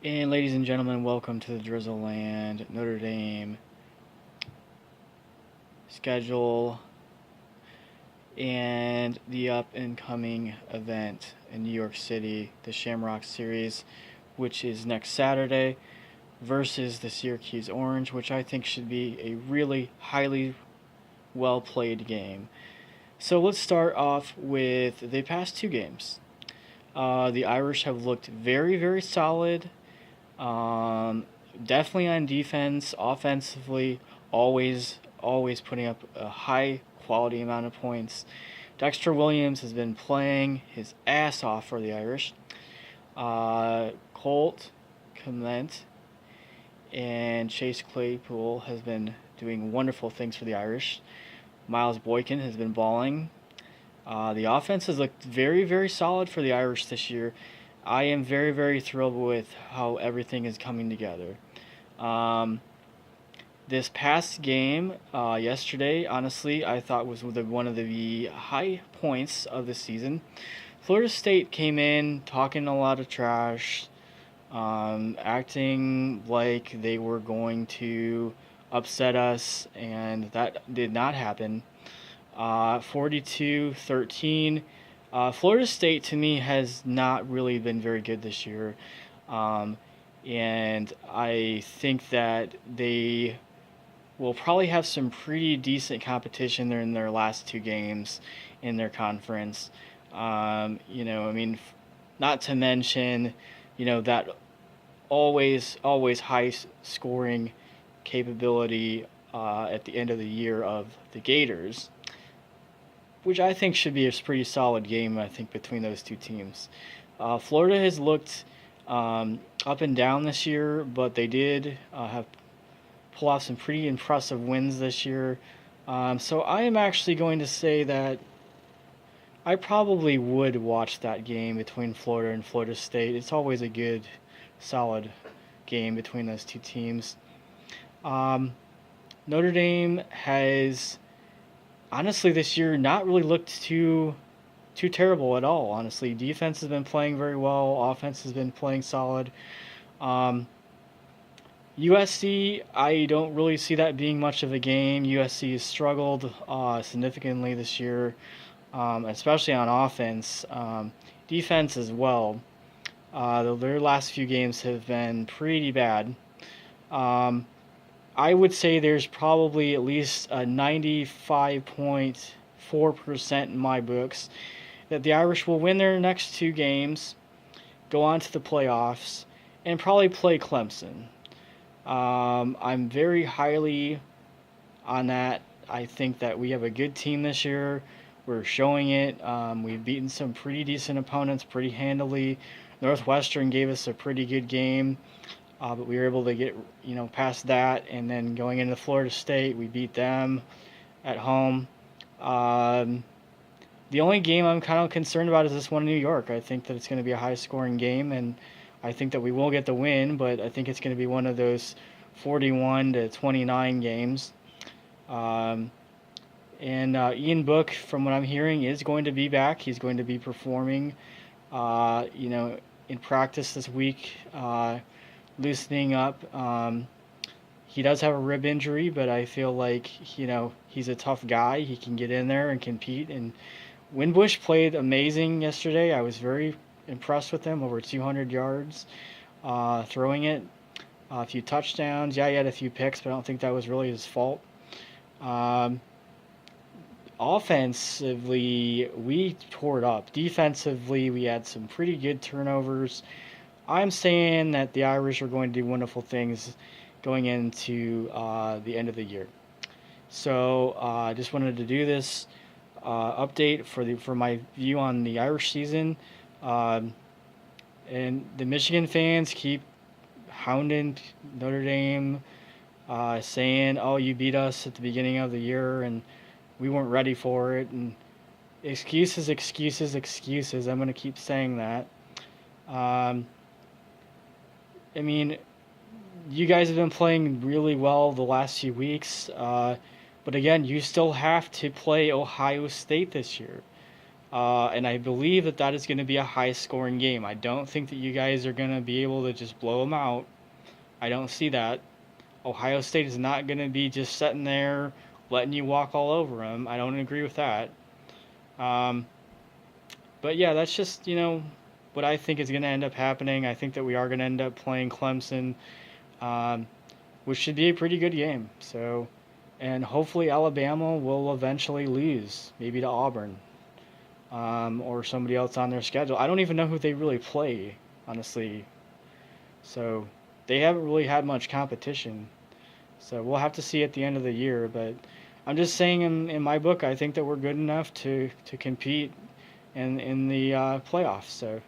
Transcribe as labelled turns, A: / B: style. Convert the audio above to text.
A: And ladies and gentlemen, welcome to the Drizzle Land Notre Dame schedule and the up and coming event in New York City, the Shamrock Series, which is next Saturday, versus the Syracuse Orange, which I think should be a really highly well played game. So let's start off with the past two games. The Irish have looked very, very solid. Um, Definitely on defense, offensively, always putting up a high quality amount of points. Dexter Williams has been playing his ass off for the Irish. Colt Clement and Chase Claypool has been doing wonderful things for the Irish. Miles Boykin has been balling. The offense has looked very, very solid for the Irish this year. I am very, very thrilled with how everything is coming together. Um, this past game, yesterday, honestly, I thought was one of the high points of the season. Florida State came in talking a lot of trash, acting like they were going to upset us, and that did not happen. 42-13. Florida State to me has not really been very good this year, um, and I think that they will probably have some pretty decent competition there in their last two games in their conference. I mean, not to mention, that always high scoring capability at the end of the year of the Gators, which I think should be a pretty solid game, I think, between those two teams. Florida has looked up and down this year, but they did have pull off some pretty impressive wins this year. So I am actually going to say that I probably would watch that game between Florida and Florida State. It's always a good, solid game between those two teams. Um, Notre Dame has honestly this year not really looked too terrible at all. Honestly, defense has been playing very well. Offense has been playing solid. Um, USC, I don't really see that being much of a game. USC has struggled significantly this year, especially on offense. Defense as well. Their last few games have been pretty bad. Um, I would say there's probably at least a 95.4% in my books that the Irish will win their next two games, go on to the playoffs, and probably play Clemson. I'm very highly on that. I think that we have a good team this year. We're showing it. We've beaten some pretty decent opponents pretty handily. Northwestern gave us a pretty good game, but we were able to get past that, and then going into Florida State, we beat them at home. Um, the only game I'm kind of concerned about is this one in New York. I think that it's going to be a high-scoring game, and I think that we will get the win, but I think it's going to be one of those 41-29 games. Um, and Ian Book, from what I'm hearing, is going to be back. He's going to be performing, in practice this week, loosening up. He does have a rib injury, but I feel like, he's a tough guy. He can get in there and compete. And Winbush played amazing yesterday. I was very impressed with him, over 200 yards throwing it, a few touchdowns. Yeah, he had a few picks, but I don't think that was really his fault. Um, Offensively, we tore it up. Defensively, we had some pretty good turnovers. I'm saying that the Irish are going to do wonderful things going into the end of the year. So I just wanted to do this update for my view on the Irish season. Um, and the Michigan fans keep hounding Notre Dame, saying, "Oh, you beat us at the beginning of the year, and we weren't ready for it." And excuses, excuses, excuses. I'm going to keep saying that. Um, I mean, you guys have been playing really well the last few weeks, but again, you still have to play Ohio State this year. And I believe that that is going to be a high-scoring game. I don't think that you guys are going to be able to just blow them out. I don't see that. Ohio State is not going to be just sitting there letting you walk all over them. I don't agree with that. Um, but yeah, that's just, what I think is going to end up happening. I think that we are going to end up playing Clemson, um, which should be a pretty good game. So, and hopefully Alabama will eventually lose, maybe to Auburn, or somebody else on their schedule. I don't even know who they really play, honestly. So they haven't really had much competition. So we'll have to see at the end of the year. But I'm just saying, in my book, I think that we're good enough to compete in the playoffs. So